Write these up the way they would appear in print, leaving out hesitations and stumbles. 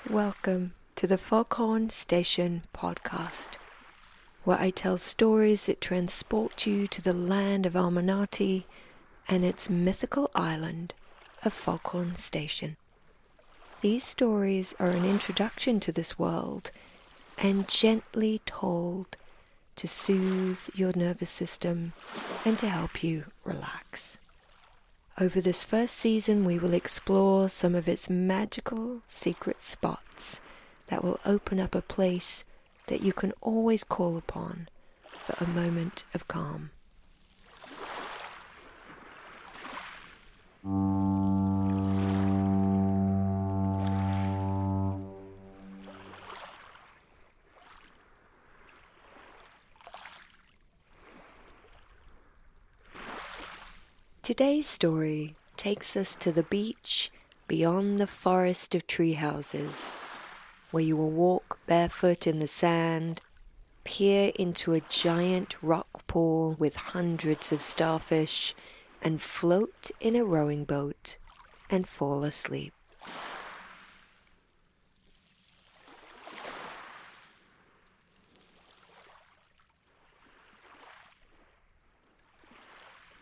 Welcome to the Foghorn Station podcast, where I tell stories that transport you to the land of Illuminati and its mythical island of Foghorn Station. These stories are an introduction to this world and gently told to soothe your nervous system and to help you relax. Over this first season, we will explore some of its magical secret spots that will open up a place that you can always call upon for a moment of calm. Today's story takes us to the beach beyond the forest of tree houses, where you will walk barefoot in the sand, peer into a giant rock pool with hundreds of starfish, and float in a rowing boat and fall asleep.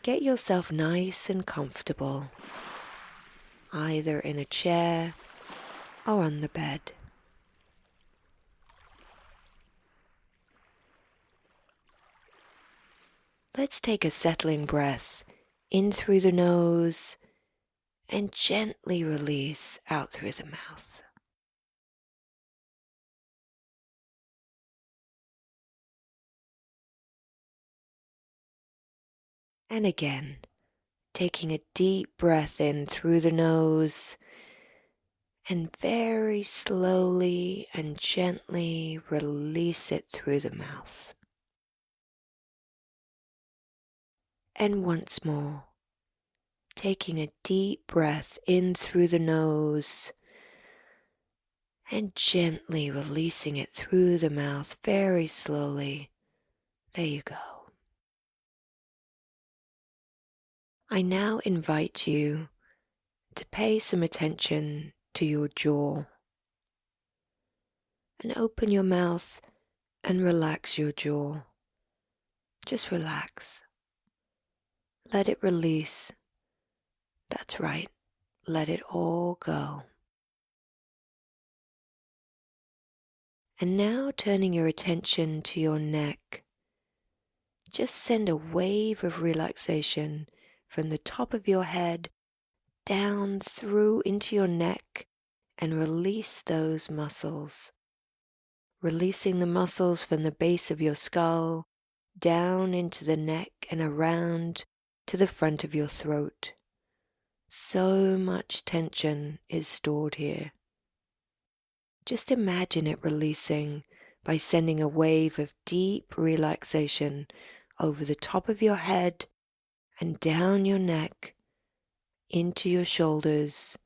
Get yourself nice and comfortable, either in a chair or on the bed. Let's take a settling breath in through the nose and gently release out through the mouth. And again, taking a deep breath in through the nose and very slowly and gently release it through the mouth. And once more, taking a deep breath in through the nose and gently releasing it through the mouth very slowly. There you go. I now invite you to pay some attention to your jaw and open your mouth and relax your jaw. Just relax. Let it release. That's right. Let it all go. And now turning your attention to your neck, just send a wave of relaxation from the top of your head down through into your neck and release those muscles. Releasing the muscles from the base of your skull down into the neck and around to the front of your throat. So much tension is stored here. Just imagine it releasing by sending a wave of deep relaxation over the top of your head and down your neck, into your shoulders,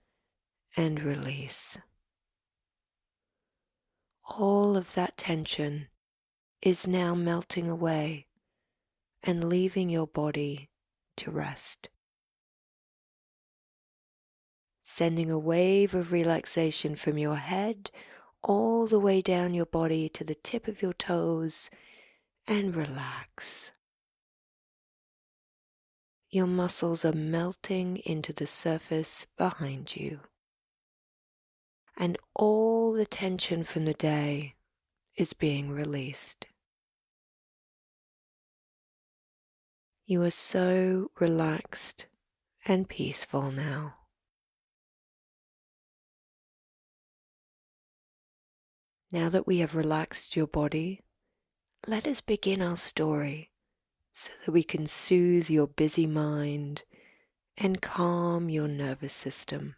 and release. All of that tension is now melting away and leaving your body to rest. Sending a wave of relaxation from your head all the way down your body to the tip of your toes, and relax. Your muscles are melting into the surface behind you, and all the tension from the day is being released. You are so relaxed and peaceful now. Now that we have relaxed your body, let us begin our story so that we can soothe your busy mind and calm your nervous system.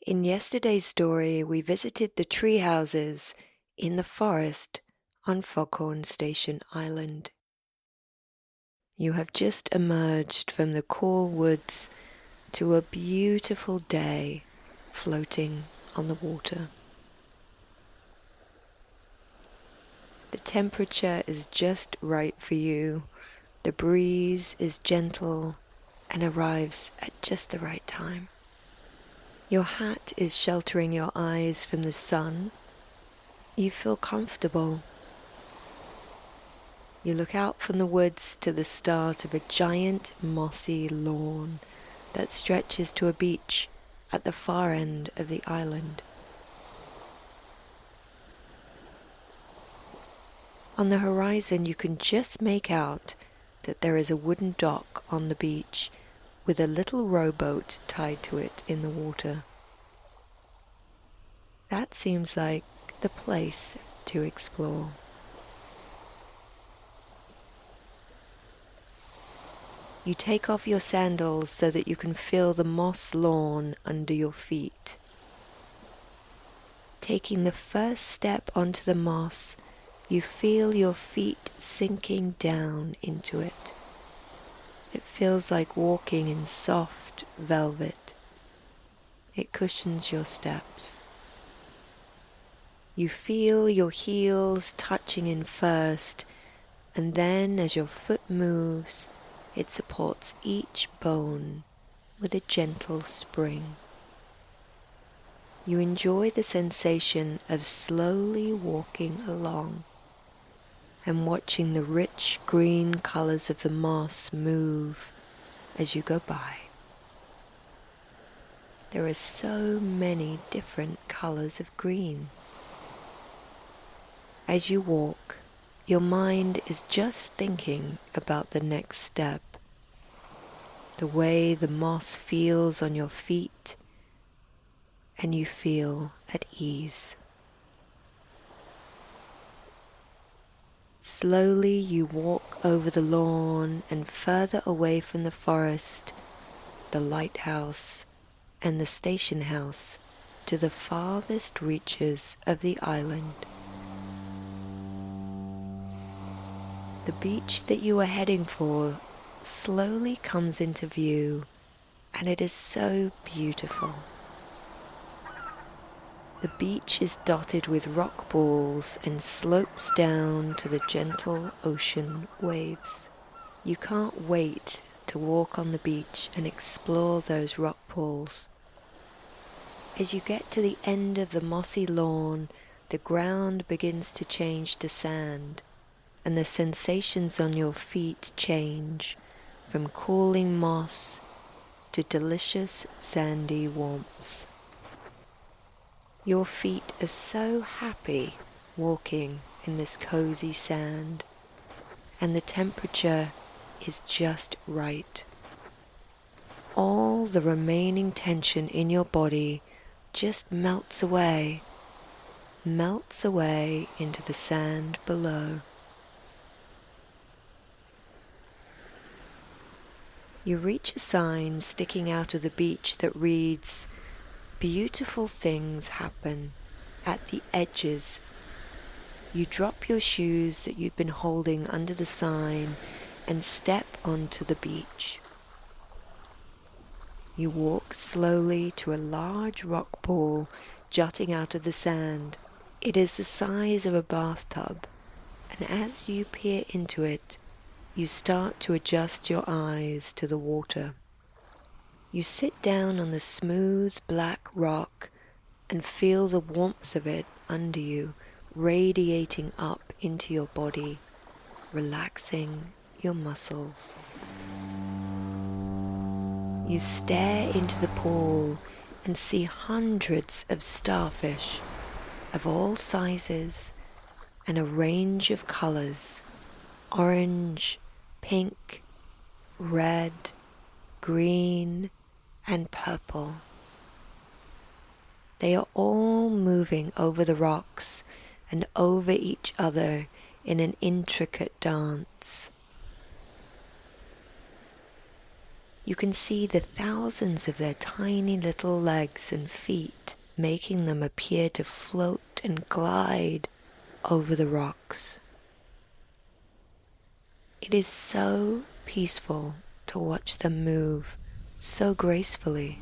In yesterday's story, we visited the tree houses in the forest on Foghorn Station Island. You have just emerged from the cool woods to a beautiful day floating on the water. The temperature is just right for you. The breeze is gentle and arrives at just the right time. Your hat is sheltering your eyes from the sun. You feel comfortable. You look out from the woods to the start of a giant mossy lawn that stretches to a beach at the far end of the island. On the horizon you can just make out that there is a wooden dock on the beach with a little rowboat tied to it in the water. That seems like the place to explore. You take off your sandals so that you can feel the moss lawn under your feet. Taking the first step onto the moss, you feel your feet sinking down into it. It feels like walking in soft velvet. It cushions your steps. You feel your heels touching in first, and then as your foot moves, it supports each bone with a gentle spring. You enjoy the sensation of slowly walking along and watching the rich green colors of the moss move as you go by. There are so many different colors of green. As you walk, your mind is just thinking about the next step, the way the moss feels on your feet, and you feel at ease. Slowly you walk over the lawn and further away from the forest, the lighthouse, and the station house to the farthest reaches of the island. The beach that you are heading for slowly comes into view, and it is so beautiful. The beach is dotted with rock pools and slopes down to the gentle ocean waves. You can't wait to walk on the beach and explore those rock pools. As you get to the end of the mossy lawn, the ground begins to change to sand, and the sensations on your feet change from cooling moss to delicious sandy warmth. Your feet are so happy walking in this cozy sand, and the temperature is just right. All the remaining tension in your body just melts away into the sand below. You reach a sign sticking out of the beach that reads, "Beautiful things happen at the edges." You drop your shoes that you've been holding under the sign and step onto the beach. You walk slowly to a large rock pool jutting out of the sand. It is the size of a bathtub, and as you peer into it, you start to adjust your eyes to the water. You sit down on the smooth black rock and feel the warmth of it under you, radiating up into your body, relaxing your muscles. You stare into the pool and see hundreds of starfish of all sizes and a range of colors: orange, pink, red, green, and purple. They are all moving over the rocks and over each other in an intricate dance. You can see the thousands of their tiny little legs and feet, making them appear to float and glide over the rocks. It is so peaceful to watch them move so gracefully.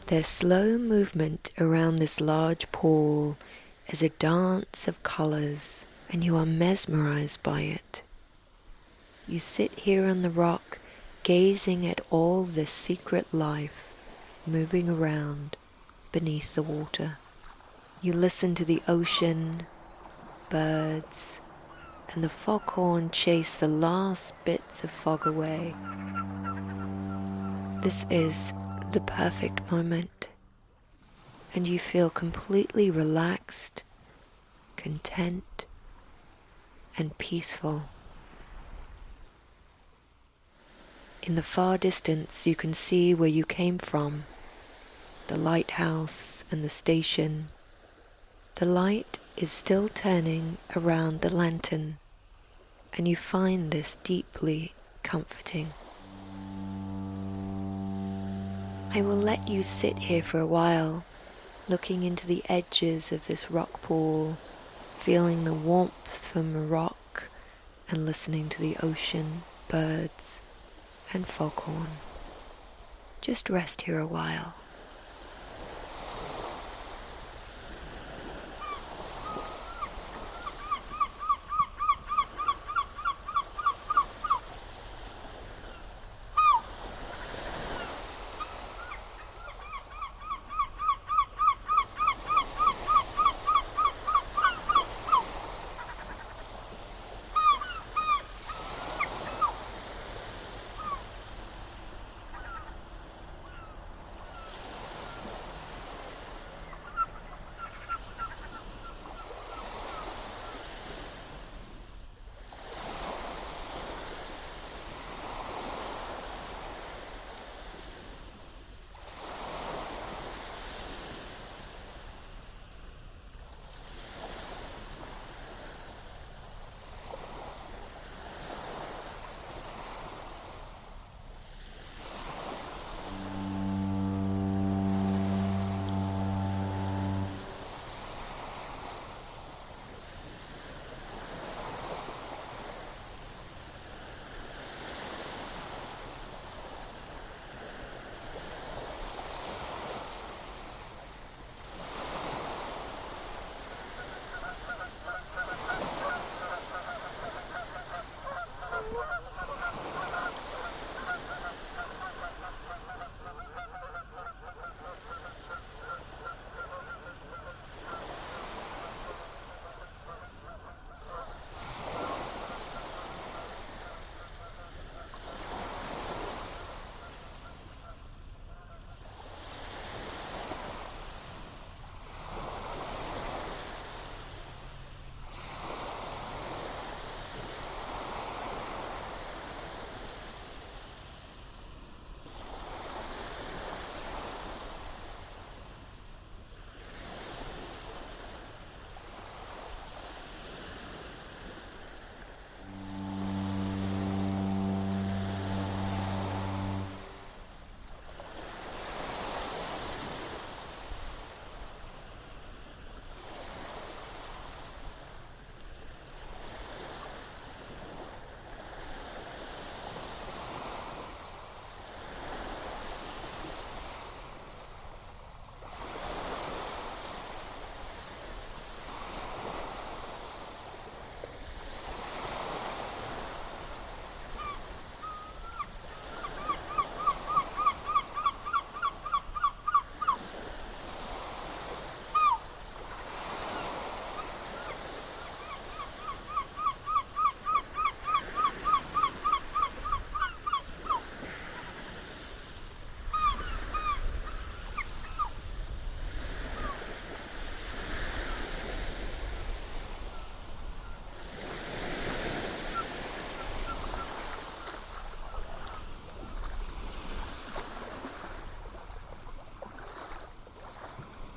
Their slow movement around this large pool is a dance of colors, and you are mesmerized by it. You sit here on the rock, gazing at all this secret life moving around beneath the water. You listen to the ocean, birds, and the foghorn chase the last bits of fog away. This is the perfect moment, and you feel completely relaxed, content, and peaceful. In the far distance, you can see where you came from, the lighthouse and the station. The light is still turning around the lantern, and you find this deeply comforting. I will let you sit here for a while, looking into the edges of this rock pool, feeling the warmth from the rock, and listening to the ocean, birds, and foghorn. Just rest here a while.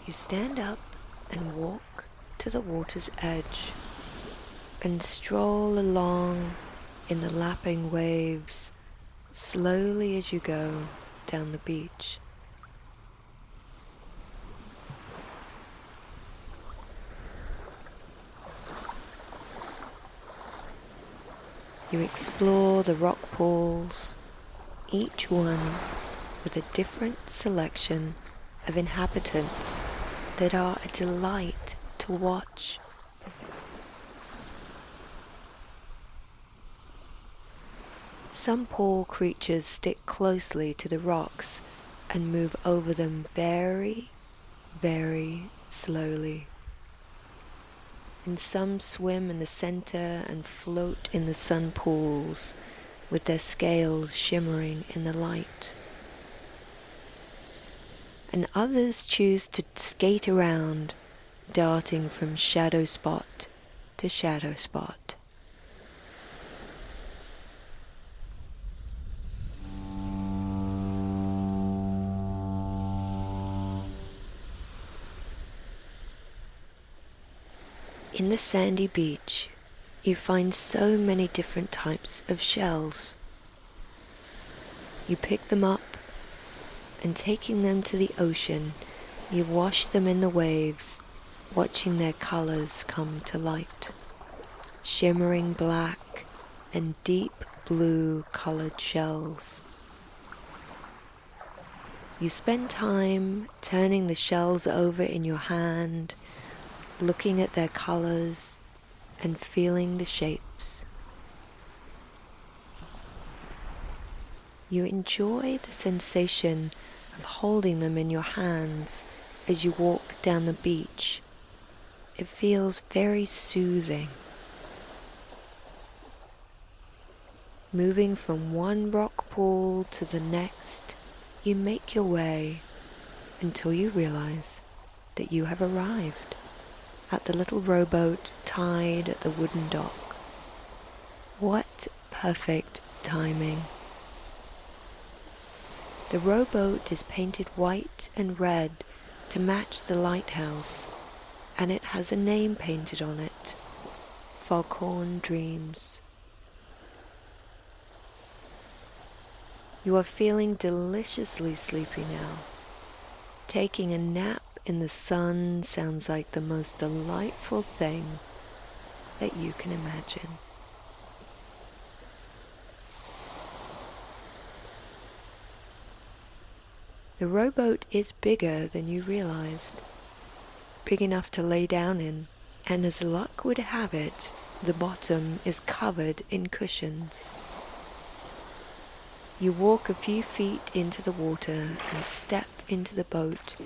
You stand up and walk to the water's edge and stroll along in the lapping waves slowly as you go down the beach. You explore the rock pools, each one with a different selection of inhabitants that are a delight to watch. Some poor creatures stick closely to the rocks and move over them very, very slowly. And some swim in the center and float in the sun pools with their scales shimmering in the light. And others choose to skate around, darting from shadow spot to shadow spot. In the sandy beach, you find so many different types of shells. You pick them up, and taking them to the ocean, you wash them in the waves, watching their colors come to light. Shimmering black and deep blue colored shells. You spend time turning the shells over in your hand, looking at their colors and feeling the shapes. You enjoy the sensation of holding them in your hands as you walk down the beach. It feels very soothing. Moving from one rock pool to the next, you make your way until you realize that you have arrived at the little rowboat tied at the wooden dock. What perfect timing. The rowboat is painted white and red to match the lighthouse, and it has a name painted on it, Foghorn Dreams. You are feeling deliciously sleepy now. Taking a nap in the sun sounds like the most delightful thing that you can imagine. The rowboat is bigger than you realized, big enough to lay down in, and as luck would have it, the bottom is covered in cushions. You walk a few feet into the water and step into the boat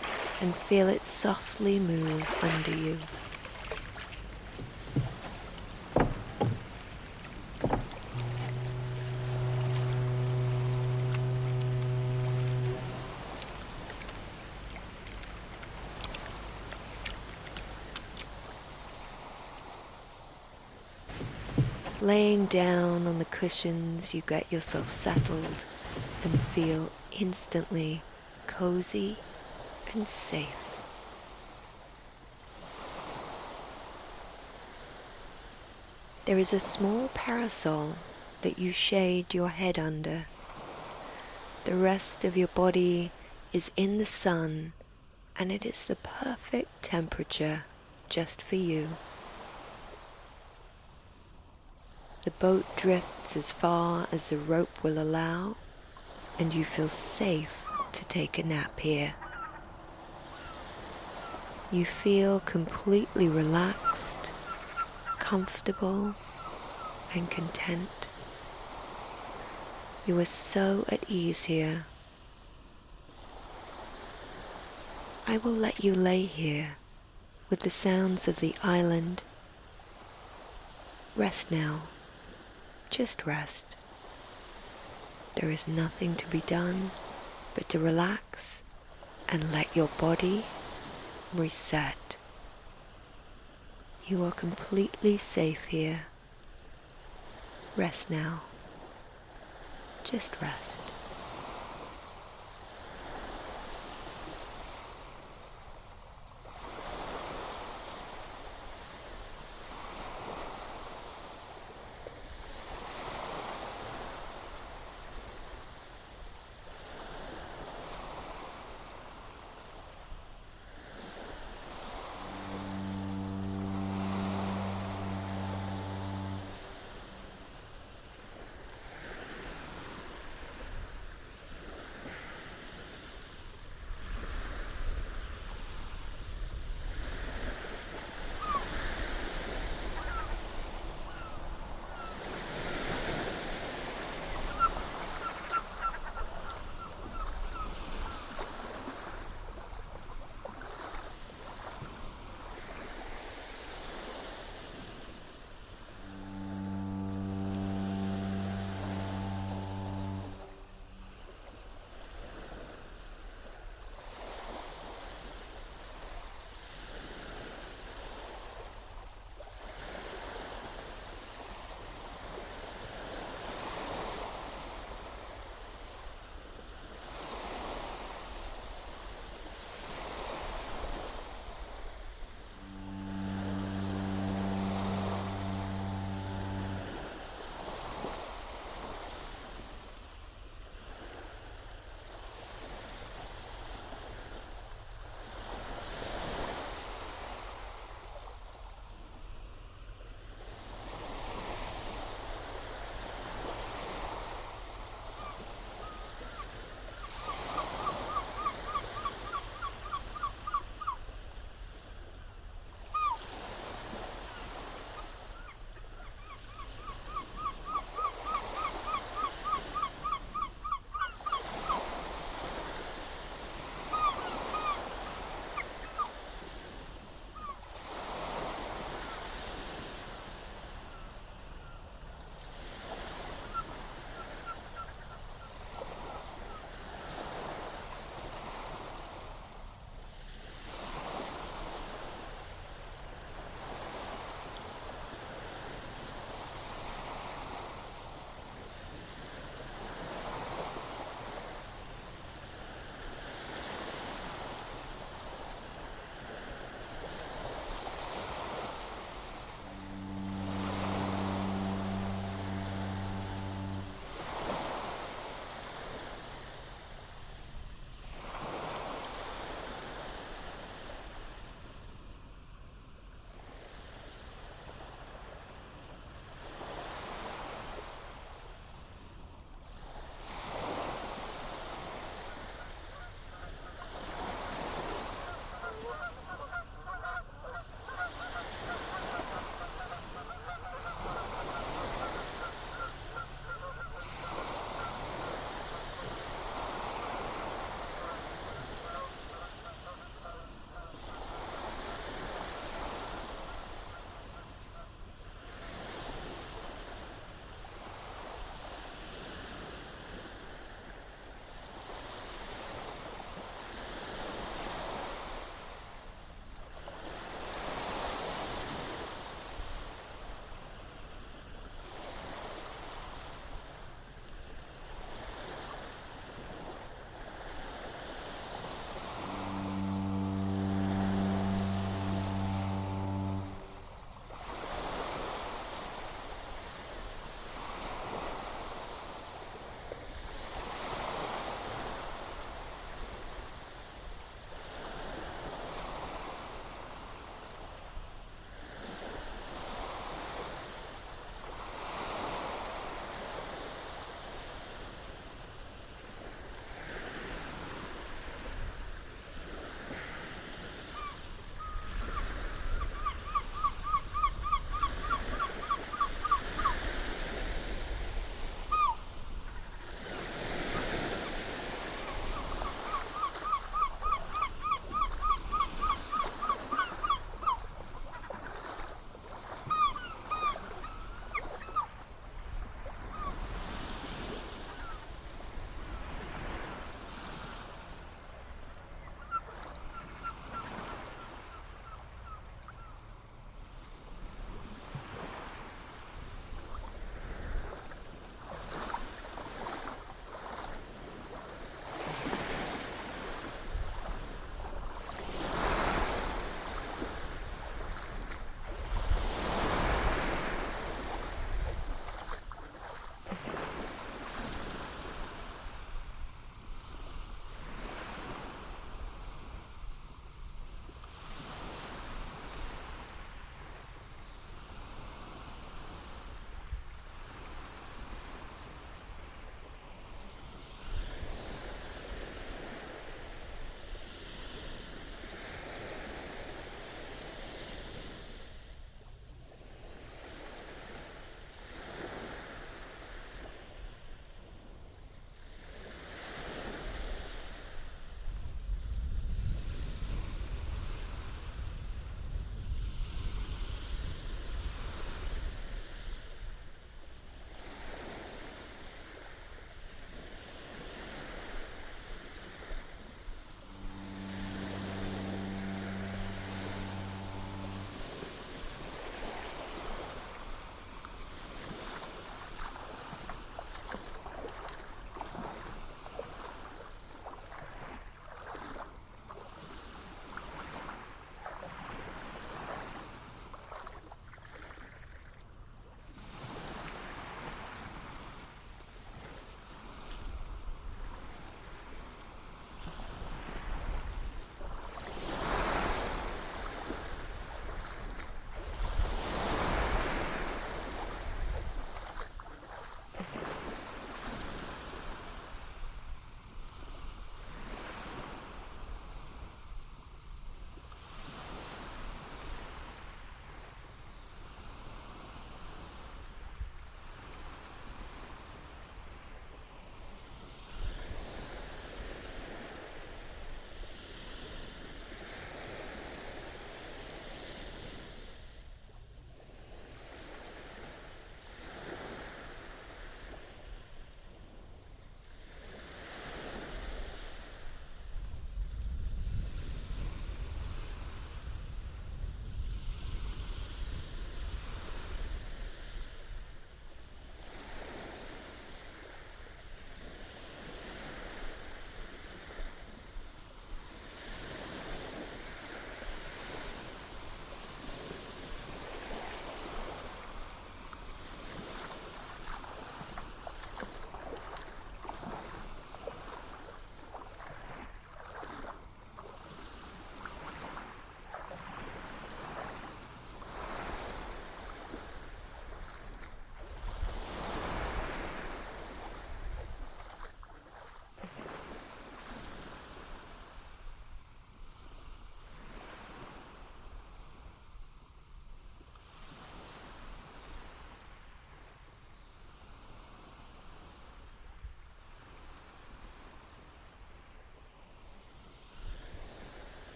and feel it softly move under you. Laying down on the cushions, you get yourself settled and feel instantly cozy and safe. There is a small parasol that you shade your head under. The rest of your body is in the sun, and it is the perfect temperature just for you. The boat drifts as far as the rope will allow, and you feel safe to take a nap here. You feel completely relaxed, comfortable, and content. You are so at ease here. I will let you lay here with the sounds of the island. Rest now. Just rest. There is nothing to be done but to relax and let your body reset. You are completely safe here. Rest now. Just rest.